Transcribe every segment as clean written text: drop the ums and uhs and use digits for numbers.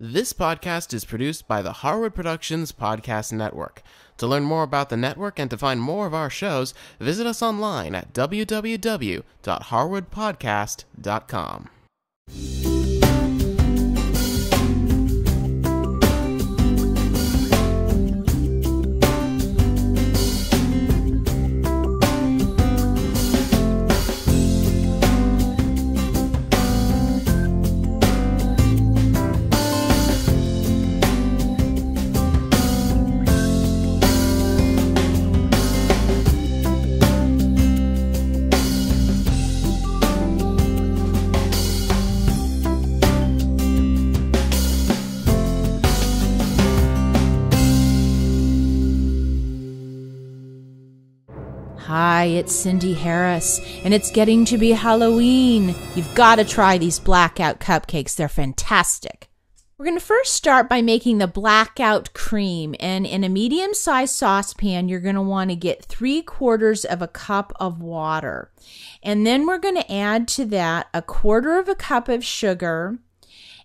This podcast is produced by the Harwood Productions Podcast Network. To learn more about the network and to find more of our shows, visit us online at www.harwoodpodcast.com. Hi, it's Cindy Harris, and it's getting to be Halloween. You've got to try these BlackOut Cupcakes. They're fantastic. We're going to first start by making the BlackOut cream, and in a medium-sized saucepan, you're going to want to get 3/4 of a cup of water. And then we're going to add to that 1/4 of a cup of sugar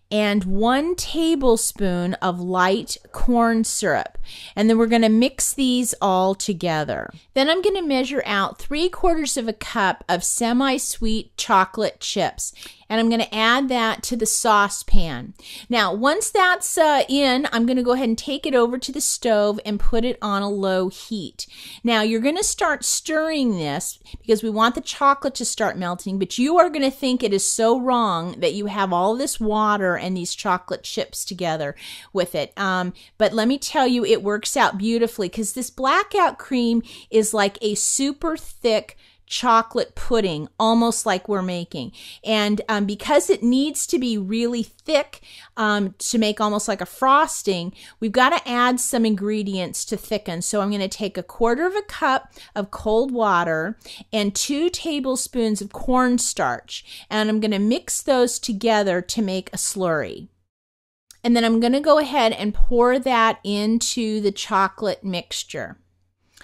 and 1 tablespoon of light corn syrup. And then we're going to mix these all together. Then I'm going to measure out 3/4 of a cup of semi-sweet chocolate chips. And I'm going to add that to the saucepan. Now, once that's in, I'm going to go ahead and take it over to the stove and put it on a low heat. Now, you're going to start stirring this because we want the chocolate to start melting, but you are going to think it is so wrong that you have all this water and these chocolate chips together with it. But let me tell you, it works out beautifully because this BlackOut cream is like a super thick chocolate pudding, almost like we're making. And because it needs to be really thick to make almost like a frosting, we've got to add some ingredients to thicken. So I'm going to take 1/4 of a cup of cold water and 2 tablespoons of cornstarch, and I'm going to mix those together to make a slurry. And then I'm going to go ahead and pour that into the chocolate mixture.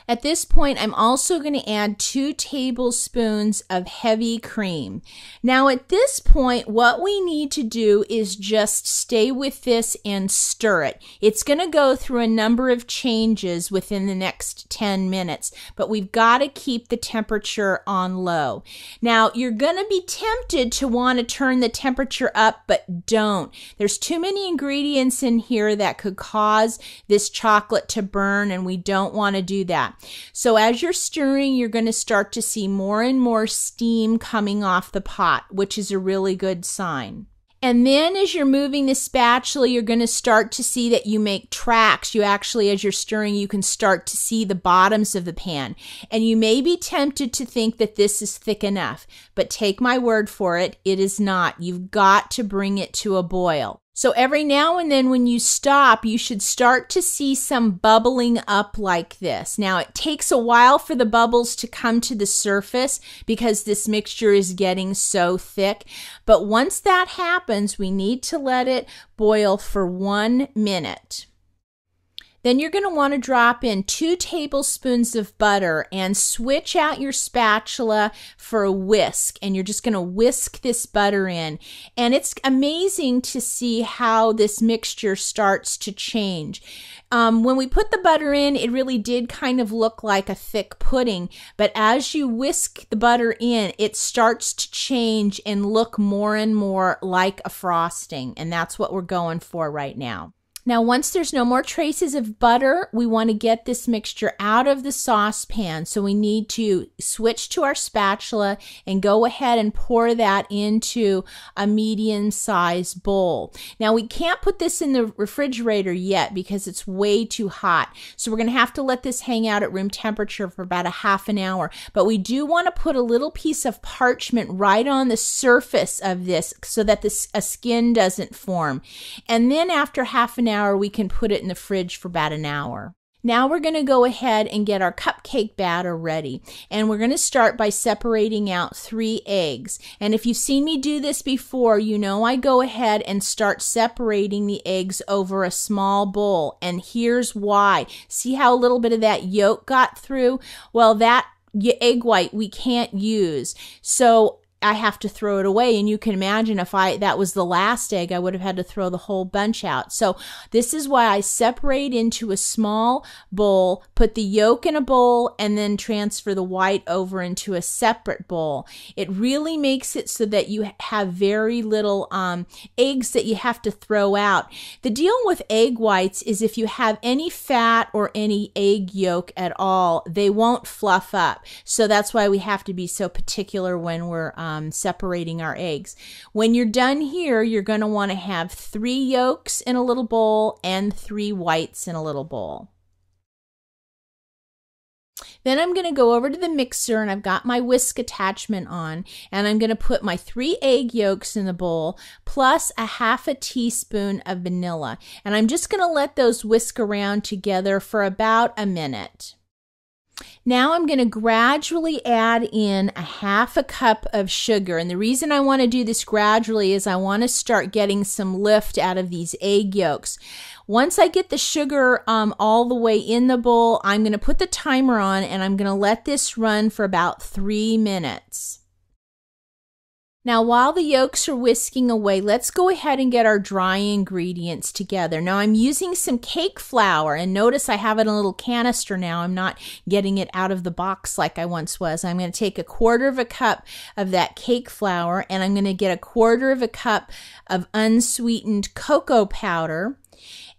At this point, I'm also going to add 2 tablespoons of heavy cream. Now, at this point, what we need to do is just stay with this and stir it. It's going to go through a number of changes within the next 10 minutes, but we've got to keep the temperature on low. Now, you're going to be tempted to want to turn the temperature up, but don't. There's too many ingredients in here that could cause this chocolate to burn, and we don't want to do that. So as you're stirring, you're going to start to see more and more steam coming off the pot, which is a really good sign. And then as you're moving the spatula, you're going to start to see that you make tracks. You actually, as you're stirring, you can start to see the bottoms of the pan. And you may be tempted to think that this is thick enough, but take my word for it, it is not. You've got to bring it to a boil. So every now and then when you stop, you should start to see some bubbling up like this. Now, it takes a while for the bubbles to come to the surface because this mixture is getting so thick. But once that happens, we need to let it boil for 1 minute. Then you're going to want to drop in 2 tablespoons of butter and switch out your spatula for a whisk. And you're just going to whisk this butter in. And it's amazing to see how this mixture starts to change. When we put the butter in, it really did kind of look like a thick pudding. But as you whisk the butter in, it starts to change and look more and more like a frosting. And that's what we're going for right now. Now, once there's no more traces of butter, we want to get this mixture out of the saucepan. So we need to switch to our spatula and go ahead and pour that into a medium-sized bowl. Now, we can't put this in the refrigerator yet because it's way too hot. So we're going to have to let this hang out at room temperature for about a half an hour. But we do want to put a little piece of parchment right on the surface of this so that a skin doesn't form. And then after half an hour, we can put it in the fridge for about an hour. Now we're going to go ahead and get our cupcake batter ready. And we're going to start by separating out 3 eggs. And if you've seen me do this before, you know I go ahead and start separating the eggs over a small bowl. And here's why. See how a little bit of that yolk got through? Well, that egg white we can't use. So I have to throw it away. And you can imagine if that was the last egg, I would have had to throw the whole bunch out. So this is why I separate into a small bowl, put the yolk in a bowl, and then transfer the white over into a separate bowl. It really makes it so that you have very little eggs that you have to throw out. The deal with egg whites is if you have any fat or any egg yolk at all, they won't fluff up. So that's why we have to be so particular when we're separating our eggs. When you're done here, you're going to want to have 3 yolks in a little bowl and 3 whites in a little bowl. Then I'm going to go over to the mixer, and I've got my whisk attachment on, and I'm going to put my 3 egg yolks in the bowl plus a 1/2 teaspoon of vanilla. And I'm just going to let those whisk around together for about a minute. Now I'm going to gradually add in a 1/2 cup of sugar. And the reason I want to do this gradually is I want to start getting some lift out of these egg yolks. Once I get the sugar all the way in the bowl, I'm going to put the timer on, and I'm going to let this run for about 3 minutes. Now, while the yolks are whisking away, let's go ahead and get our dry ingredients together. Now, I'm using some cake flour, and notice I have it in a little canister now. I'm not getting it out of the box like I once was. I'm going to take 1/4 cup of that cake flour, and I'm going to get 1/4 cup of unsweetened cocoa powder,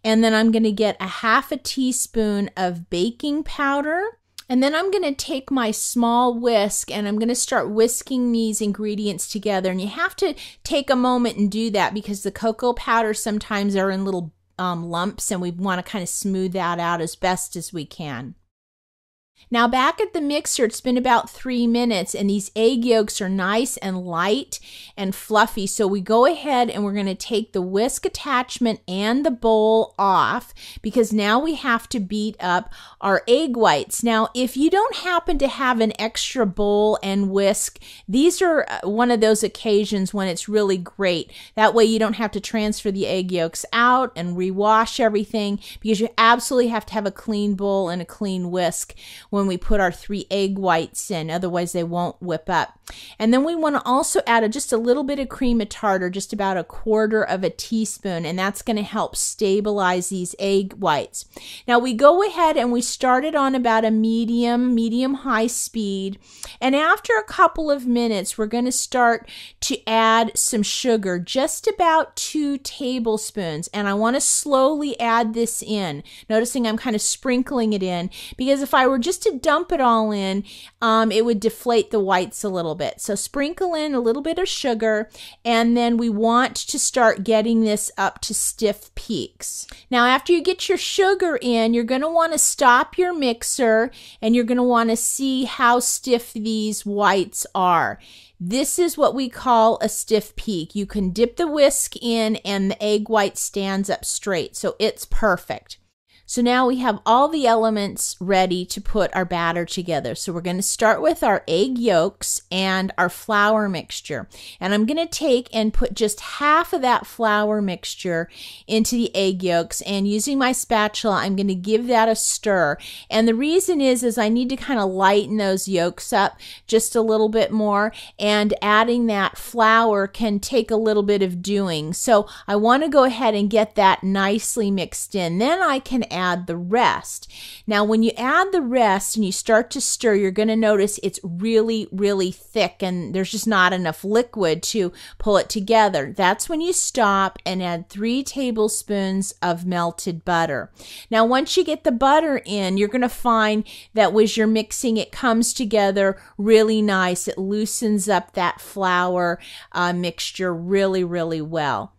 and then I'm going to get a 1/2 teaspoon of baking powder. And then I'm going to take my small whisk, and I'm going to start whisking these ingredients together. And you have to take a moment and do that because the cocoa powder sometimes are in little lumps, and we want to kind of smooth that out as best as we can. Now back at the mixer, it's been about 3 minutes, and these egg yolks are nice and light and fluffy. So we go ahead and we're going to take the whisk attachment and the bowl off because now we have to beat up our egg whites. Now, if you don't happen to have an extra bowl and whisk, these are one of those occasions when it's really great. That way you don't have to transfer the egg yolks out and rewash everything because you absolutely have to have a clean bowl and a clean whisk when we put our 3 egg whites in, otherwise they won't whip up. And then we want to also add just a little bit of cream of tartar, just about 1/4 teaspoon, and that's going to help stabilize these egg whites. Now we go ahead and we start it on about a medium-high speed, and after a couple of minutes we're going to start to add some sugar, just about 2 tablespoons, and I want to slowly add this in, noticing I'm kind of sprinkling it in, because if I were just to dump it all in, it would deflate the whites a little bit. So sprinkle in a little bit of sugar, and then we want to start getting this up to stiff peaks. Now, after you get your sugar in, you're going to want to stop your mixer, and you're going to want to see how stiff these whites are. This is what we call a stiff peak. You can dip the whisk in, and the egg white stands up straight, so it's perfect. So now we have all the elements ready to put our batter together. So we're going to start with our egg yolks and our flour mixture. And I'm going to take and put just half of that flour mixture into the egg yolks. And using my spatula, I'm going to give that a stir. And the reason is I need to kind of lighten those yolks up just a little bit more. And adding that flour can take a little bit of doing. So I want to go ahead and get that nicely mixed in. Then I can add the rest. Now, when you add the rest and you start to stir, you're going to notice it's really, really thick and there's just not enough liquid to pull it together. That's when you stop and add 3 tablespoons of melted butter. Now, once you get the butter in, you're going to find that as you're mixing, it comes together really nice. It loosens up that flour mixture really, really well.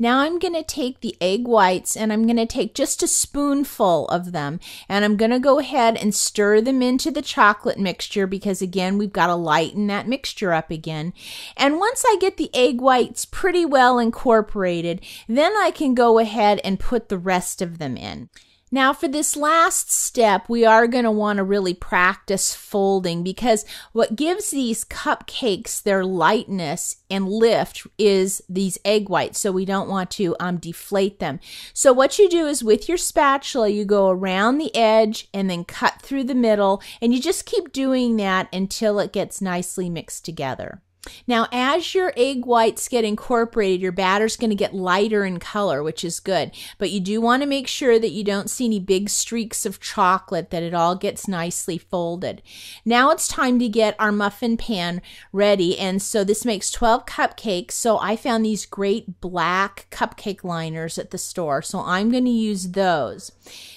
Now I'm going to take the egg whites and I'm going to take just a spoonful of them and I'm going to go ahead and stir them into the chocolate mixture because again, we've got to lighten that mixture up again. And once I get the egg whites pretty well incorporated, then I can go ahead and put the rest of them in. Now for this last step, we are going to want to really practice folding, because what gives these cupcakes their lightness and lift is these egg whites, so we don't want to deflate them. So what you do is with your spatula, you go around the edge and then cut through the middle, and you just keep doing that until it gets nicely mixed together. Now, as your egg whites get incorporated, your batter's going to get lighter in color, which is good. But you do want to make sure that you don't see any big streaks of chocolate, that it all gets nicely folded. Now it's time to get our muffin pan ready. And so this makes 12 cupcakes. So I found these great black cupcake liners at the store. So I'm going to use those.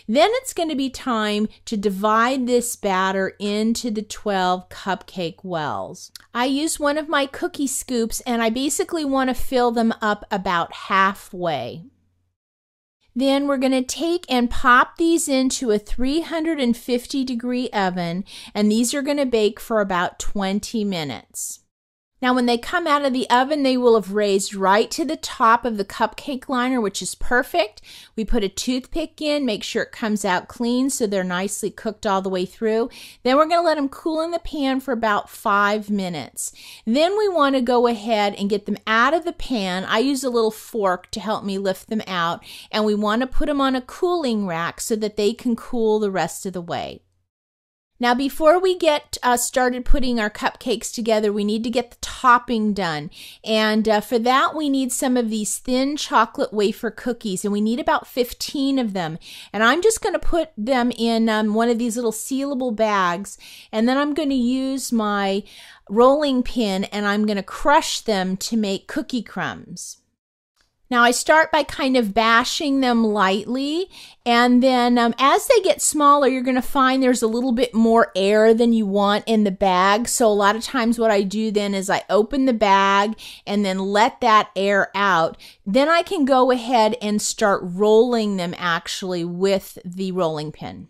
Then it's going to be time to divide this batter into the 12 cupcake wells. I use one of my cookie scoops, and I basically want to fill them up about halfway. Then we're going to take and pop these into a 350-degree oven, and these are going to bake for about 20 minutes. Now, when they come out of the oven, they will have raised right to the top of the cupcake liner, which is perfect. We put a toothpick in, make sure it comes out clean so they're nicely cooked all the way through. Then we're going to let them cool in the pan for about 5 minutes. Then we want to go ahead and get them out of the pan. I use a little fork to help me lift them out, and we want to put them on a cooling rack so that they can cool the rest of the way. Now, before we get started putting our cupcakes together, we need to get the topping done. And for that, we need some of these thin chocolate wafer cookies, and we need about 15 of them. And I'm just going to put them in one of these little sealable bags, and then I'm going to use my rolling pin, and I'm going to crush them to make cookie crumbs. Now, I start by kind of bashing them lightly, and then as they get smaller, you're going to find there's a little bit more air than you want in the bag. So a lot of times what I do then is I open the bag and then let that air out. Then I can go ahead and start rolling them actually with the rolling pin.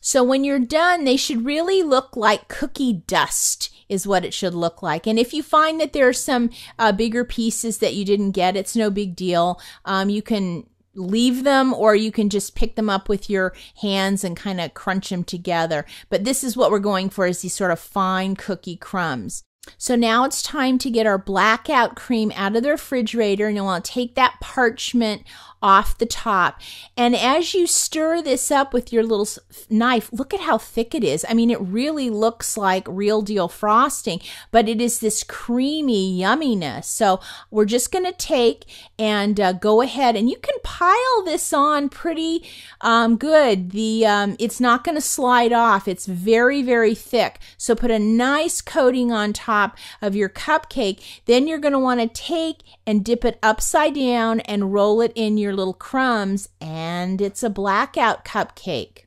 So when you're done, they should really look like cookie dust is what it should look like. And if you find that there are some bigger pieces that you didn't get, it's no big deal. You can leave them, or you can just pick them up with your hands and kind of crunch them together. But this is what we're going for, is these sort of fine cookie crumbs. So now it's time to get our blackout cream out of the refrigerator, and you'll want to take that parchment off the top. And as you stir this up with your little knife, look at how thick it is. I mean, it really looks like real deal frosting, but it is this creamy yumminess. So we're just going to take and go ahead, and you can pile this on pretty good. It's not going to slide off. It's very, very thick. So put a nice coating on top of your cupcake. Then you're going to want to take and dip it upside down and roll it in your little crumbs, and it's a blackout cupcake.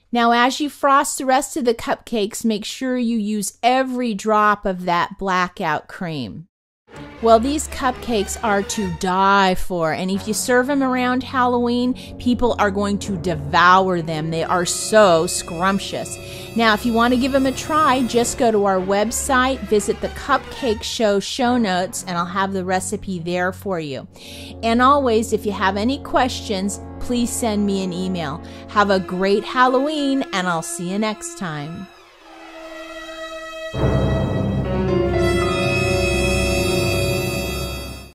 Now, as you frost the rest of the cupcakes, make sure you use every drop of that blackout cream. Well, these cupcakes are to die for, and if you serve them around Halloween, people are going to devour them. They are so scrumptious. Now, if you want to give them a try, just go to our website, visit the Cupcake show notes, and I'll have the recipe there for you. And always, if you have any questions, please send me an email. Have a great Halloween, and I'll see you next time.